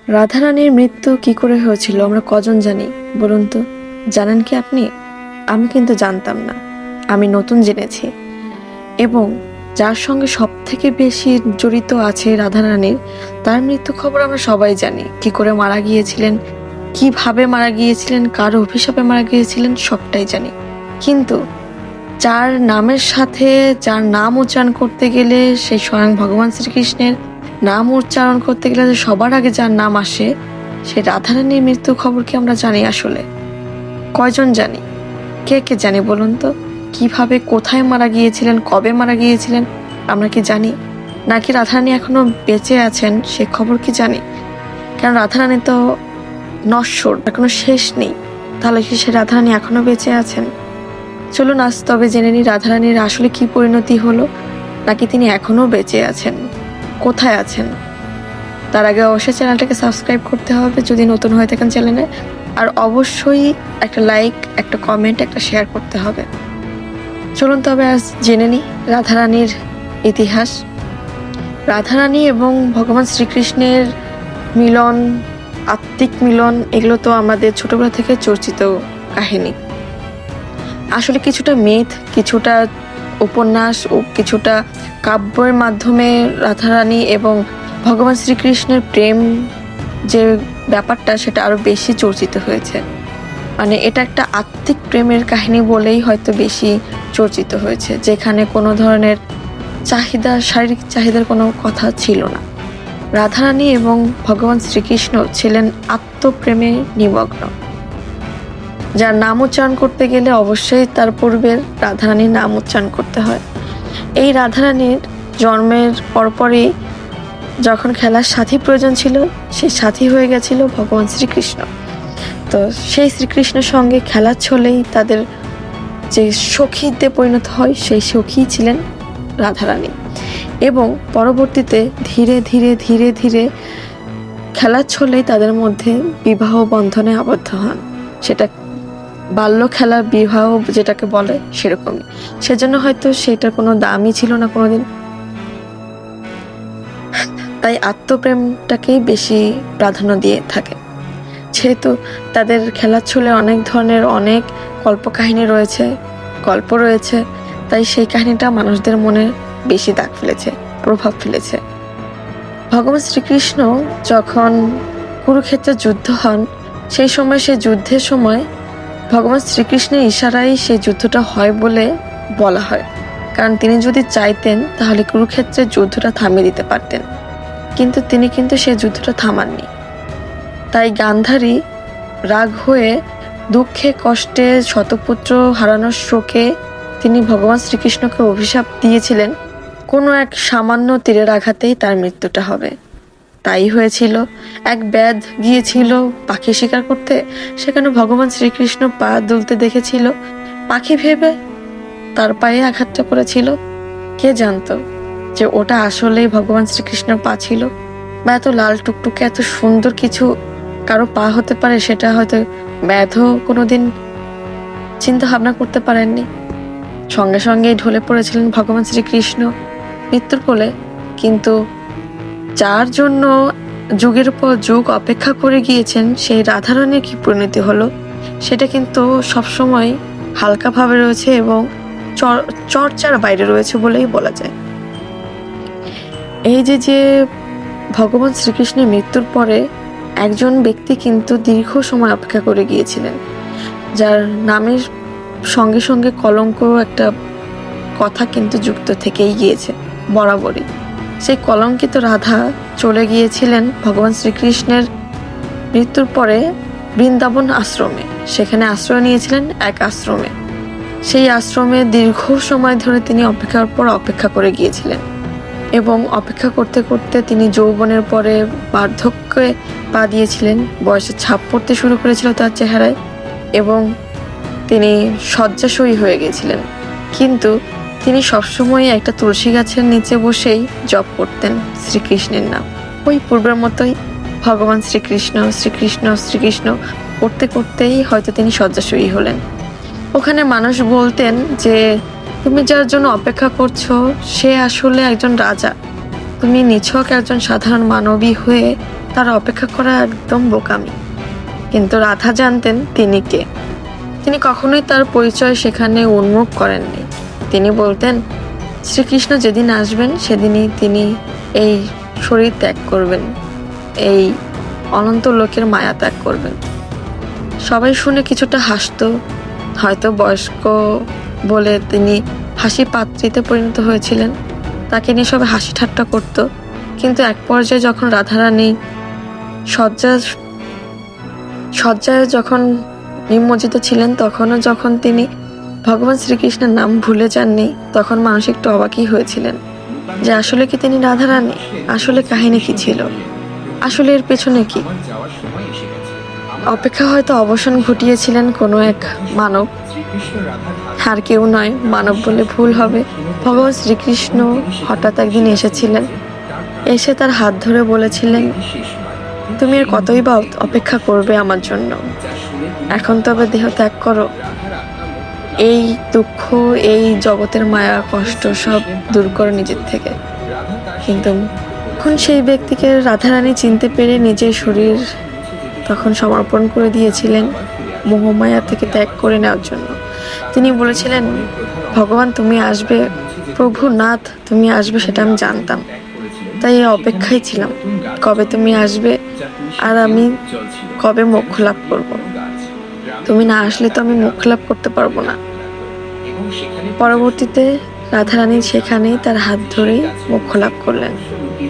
রাধারানীর মৃত্যু কি করে হয়েছিল আমরা কজন জানি বলুন তো? জানেন কি আপনি? আমি কিন্তু জানতাম না, আমি নতুন জেনেছি। এবং যার সঙ্গে সব থেকে বেশি জড়িত আছে রাধারানীর, তার মৃত্যু খবর আমরা সবাই জানি। কি করে মারা গিয়েছিলেন, কিভাবে মারা গিয়েছিলেন, কার অভিশাপে মারা গিয়েছিলেন, সবটাই জানি। কিন্তু যার নামের সাথে যার নাম উচ্চারণ করতে গেলে, সেই স্বয়ং ভগবান শ্রীকৃষ্ণের নাম উচ্চারণ করতে গেলে যে সবার আগে যার নাম আসে, সেই রাধারানীর মৃত্যু খবর কি আমরা জানি? আসলে কয়জন জানি? কে কে জানি বলুন তো? কিভাবে, কোথায় মারা গিয়েছিলেন, কবে মারা গিয়েছিলেন, আমরা কি জানি? নাকি রাধারানী এখনো বেঁচে আছেন সে খবর কি জানি? কারণ রাধারানী তো নশ্বর, এখনো শেষ নেই। তাহলে কি সে রাধারানী এখনো বেঁচে আছেন? চলুন আজ তবে জেনে নিই রাধারানীর আসলে কি পরিণতি হলো, নাকি তিনি এখনো বেঁচে আছেন, কোথায় আছেন। তার আগে অবশ্যই চ্যানেলটাকে সাবস্ক্রাইব করতে হবে যদি নতুন হয়ে থাকেন চ্যানেলে, আর অবশ্যই একটা লাইক, একটা কমেন্ট, একটা শেয়ার করতে হবে। চলুন তবে আজ জেনে নিই রাধারানীর ইতিহাস। রাধারানী এবং ভগবান শ্রীকৃষ্ণের মিলন, আত্মিক মিলন, এগুলো তো আমাদের ছোটবেলা থেকে চর্চিত কাহিনী। আসলে কিছুটা মিথ, কিছুটা উপন্যাস ও কিছুটা কাব্যের মাধ্যমে রাধারানী এবং ভগবান শ্রীকৃষ্ণের প্রেম যে ব্যাপারটা, সেটা আরো বেশি চর্চিত হয়েছে। মানে এটা একটা আত্মিক প্রেমের কাহিনী বলেই হয়তো বেশি চর্চিত হয়েছে, যেখানে কোনো ধরনের চাহিদা, শারীরিক চাহিদার কোনো কথা ছিল না। রাধারানী এবং ভগবান শ্রীকৃষ্ণ ছিলেন আত্মপ্রেমে নিমগ্ন। যার নাম উচ্চারণ করতে গেলে অবশ্যই তার পূর্বের রাধারানীর নাম উচ্চারণ করতে হয়। এই রাধারানীর জন্মের পরপরই যখন খেলার সাথী প্রয়োজন ছিল, সেই সাথী হয়ে গেছিল ভগবান শ্রীকৃষ্ণ। তো সেই শ্রীকৃষ্ণের সঙ্গে খেলার ছলেই তাদের যে সখীতে পরিণত হয়, সেই সখী ছিলেন রাধারানী। এবং পরবর্তীতে ধীরে ধীরে ধীরে ধীরে খেলার ছলেই তাদের মধ্যে বিবাহ বন্ধনে আবদ্ধ হন। সেটা বাল্য খেলার বিবাহ যেটাকে বলে, সেরকমই। সেজন্য হয়তো সেটার কোনো দামই ছিল না কোনোদিন। তাই আত্মপ্রেমটাকেই বেশি প্রাধান্য দিয়ে থাকে। যেহেতু তাদের খেলার ছলে অনেক ধরনের অনেক কল্পকাহিনী রয়েছে, গল্প রয়েছে, তাই সেই কাহিনীটা মানুষদের মনে বেশি দাগ ফেলেছে, প্রভাব ফেলেছে। ভগবান শ্রীকৃষ্ণ যখন কুরুক্ষেত্রে যুদ্ধ হন, সেই সময়, সেই যুদ্ধের সময় ভগবান শ্রীকৃষ্ণের ইশারায় সেই যুদ্ধটা হয় বলে বলা হয়। কারণ তিনি যদি চাইতেন তাহলে কুরুক্ষেত্রের যুদ্ধটা থামিয়ে দিতে পারতেন, কিন্তু তিনি সেই যুদ্ধটা থামাননি। তাই গান্ধারী রাগ হয়ে, দুঃখে কষ্টে, শতপুত্র হারানোর শোকে তিনি ভগবান শ্রীকৃষ্ণকে অভিশাপ দিয়েছিলেন কোনো এক সামান্য তীরের আঘাতেই তার মৃত্যুটা হবে। তাই হয়েছিল। এক ব্যাধ গিয়েছিল পাখি শিকার করতে, সেখানে ভগবান শ্রীকৃষ্ণ পা দুলতে দেখেছিল, পাখি ভেবে তার পায়ে আঘাতটা করেছিল। কে জানতো যে ওটা আসলেই ভগবান শ্রীকৃষ্ণের পা ছিল? বা এত লাল টুকটুকে এত সুন্দর কিছু কারো পা হতে পারে, সেটা হয়তো ব্যাধও কোনোদিন চিন্তা ভাবনা করতে পারেননি। সঙ্গে সঙ্গেই ঢলে পড়েছিলেন ভগবান শ্রীকৃষ্ণ মৃত্যুর কোলে। কিন্তু যার জন্য যুগের পর যুগ অপেক্ষা করে গিয়েছেন, সেই রাধারানীর কি পরিণতি হলো, সেটা কিন্তু সবসময় হালকাভাবে রয়েছে এবং চর্চার বাইরে রয়েছে বলেই বলা যায়। এই যে ভগবান শ্রীকৃষ্ণের মৃত্যুর পরে একজন ব্যক্তি কিন্তু দীর্ঘ সময় অপেক্ষা করে গিয়েছিলেন, যার নামের সঙ্গে সঙ্গে কলঙ্ক একটা কথা কিন্তু যুক্ত থেকেই গিয়েছে বরাবরই। সেই কলঙ্কিত রাধা চলে গিয়েছিলেন ভগবান শ্রীকৃষ্ণের মৃত্যুর পরে বৃন্দাবন আশ্রমে। সেখানে আশ্রয় নিয়েছিলেন এক আশ্রমে। সেই আশ্রমে দীর্ঘ সময় ধরে তিনি অপেক্ষার পর অপেক্ষা করে গিয়েছিলেন, এবং অপেক্ষা করতে করতে তিনি যৌবনের পরে বার্ধক্যে পা দিয়েছিলেন। বয়সে ছাপ পড়তে শুরু করেছিল তার চেহারায়, এবং তিনি শয্যাশয়ী হয়ে গেছিলেন। কিন্তু তিনি সবসময় একটা তুলসী গাছের নিচে বসেই জপ করতেন শ্রীকৃষ্ণের নাম। ওই পূর্বের মতোই ভগবান শ্রীকৃষ্ণ শ্রীকৃষ্ণ শ্রীকৃষ্ণ করতে করতেই হয়তো তিনি শয্যাশয়ী হলেন। ওখানে মানুষ বলতেন যে, তুমি যার জন্য অপেক্ষা করছো সে আসলে একজন রাজা, তুমি নিছক একজন সাধারণ মানবী হয়ে তার অপেক্ষা করা একদম বোকামি। কিন্তু রাধা জানতেন তিনি কে। তিনি কখনোই তার পরিচয় সেখানে উন্মুখ করেননি। তিনি বলতেন, শ্রীকৃষ্ণ যেদিন আসবেন সেদিনই তিনি এই শরীর ত্যাগ করবেন, এই অনন্ত লোকের মায়া ত্যাগ করবেন। সবাই শুনে কিছুটা হাসতো, হয়তো বয়স্ক বলে তিনি হাসি পাত্রীতে পরিণত হয়েছিলেন, তাকে নিয়ে সবাই হাসি ঠাট্টা করত। কিন্তু এক পর্যায়ে যখন রাধারানী শয্যায় যখন নিমজ্জিত ছিলেন, তখনও যখন তিনি ভগবান শ্রীকৃষ্ণের নাম ভুলে যাননি, তখন মানুষ একটু অবাকই হয়েছিলেন যে আসলে কি তিনি রাধারানী, আসলে কাহিনী কি ছিল, আসলে এর পেছনে কি। অপেক্ষা হয়তো অবসান ঘটিয়েছিলেন কোনো এক মানব, আর কেউ নয়, মানব বলে ভুল হবে, ভগবান শ্রীকৃষ্ণ হঠাৎ একদিন এসেছিলেন, এসে তার হাত ধরে বলেছিলেন, তুমি আর কতই বা অপেক্ষা করবে আমার জন্য, এখন তবে দেহ ত্যাগ করো, এই দুঃখ, এই জগতের মায়া কষ্ট সব দূর করো নিজের থেকে। কিন্তু এখন সেই ব্যক্তিকে রাধারানী চিনতে পেরে নিজের শরীর তখন সমর্পণ করে দিয়েছিলেন মোহমায়া থেকে ত্যাগ করে নেওয়ার জন্য। তিনি বলেছিলেন, ভগবান তুমি আসবে, প্রভু নাথ তুমি আসবে, সেটা আমি জানতাম, তাই এই অপেক্ষায় ছিলাম কবে তুমি আসবে আর আমি কবে মোক্ষ লাভ করব। তুমি না আসলে তো আমি মোক্ষ লাভ করতে পারবো না। পরবর্তীতে রাধারানী সেখানেই তার হাত ধরেই মোক্ষ লাভ করলেন।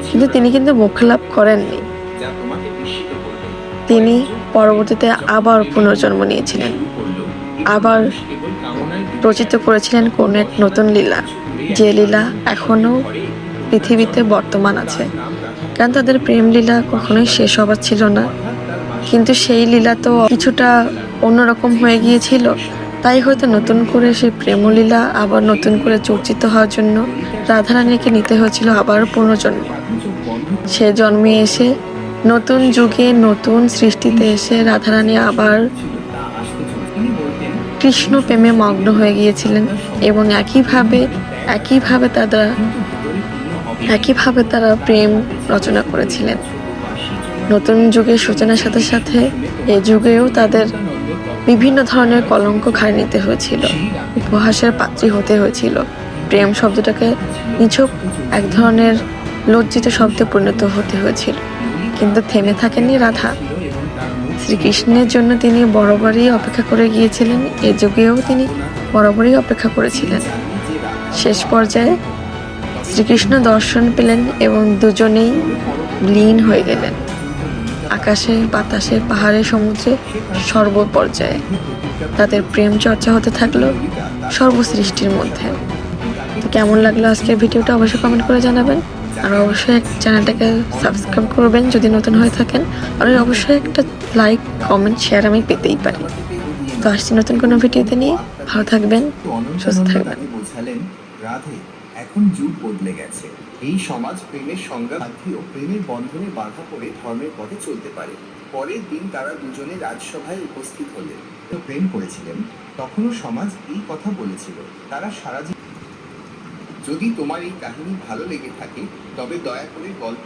কিন্তু তিনি মোক্ষ লাভ করেননি, তিনি পরবর্তীতে আবার পুনর্জন্ম নিয়েছিলেন, আবার রচিত করেছিলেন কোন এক নতুন লীলা, যে লীলা এখনো পৃথিবীতে বর্তমান আছে। কারণ তাদের প্রেম লীলা কখনোই শেষ হবার ছিল না, কিন্তু সেই লীলা তো কিছুটা অন্যরকম হয়ে গিয়েছিল, তাই হয়তো নতুন করে সেই প্রেমলীলা আবার নতুন করে চর্চিত হওয়ার জন্য রাধারানীকে নিতে হয়েছিল আবার পুনর্জন্ম। সে জন্মে এসে নতুন যুগে নতুন সৃষ্টিতে এসে রাধারানী আবার কৃষ্ণ প্রেমে মগ্ন হয়ে গিয়েছিলেন, এবং একইভাবে তারা প্রেম রচনা করেছিলেন। নতুন যুগের সূচনার সাথে সাথে এ যুগেও তাদের বিভিন্ন ধরনের কলঙ্ক ঘাড়ে নিতে হয়েছিল, উপহাসের পাত্রী হতে হয়েছিল, প্রেম শব্দটাকে নিছক এক ধরনের লজ্জিত শব্দে পরিণত হতে হয়েছিল। কিন্তু থেমে থাকেননি রাধা। শ্রীকৃষ্ণের জন্য তিনি বরাবরই অপেক্ষা করে গিয়েছিলেন, এ যুগেও তিনি বরাবরই অপেক্ষা করেছিলেন। শেষ পর্যায়ে শ্রীকৃষ্ণ দর্শন পেলেন এবং দুজনেই লীন হয়ে গেলেন আকাশে, বাতাসে, পাহাড়ে, সমুদ্রে, সর্বপর্যায়ে তাদের প্রেম চর্চা হতে থাকলো সর্বসৃষ্টির মধ্যে। তো কেমন লাগলো আজকের ভিডিওটা অবশ্যই কমেন্ট করে জানাবেন, আর অবশ্যই চ্যানেলটাকে সাবস্ক্রাইব করবেন যদি নতুন হয়ে থাকেন, আর অবশ্যই একটা লাইক, কমেন্ট, শেয়ার আমি পেতেই পারি। তো আসছি নতুন কোনো ভিডিওতে নিয়ে, ভালো থাকবেন, সুস্থ থাকবেন। রাধে, এখন যুগ বদলে গেছে, এই সমাজ প্রেমের সংজ্ঞা বাধ্যও প্রেমের বন্ধনে বাধা পড়ে ধর্মের পথে চলতে পারে। পরের দিন তারা দুজনে রাজসভায় উপস্থিত হলেন। প্রেম করেছিলেন, তখনও সমাজ এই কথা বলেছিল, তারা সারা জীবন। যদি তোমার এই কাহিনী ভালো লেগে থাকে তবে দয়া করে গল্প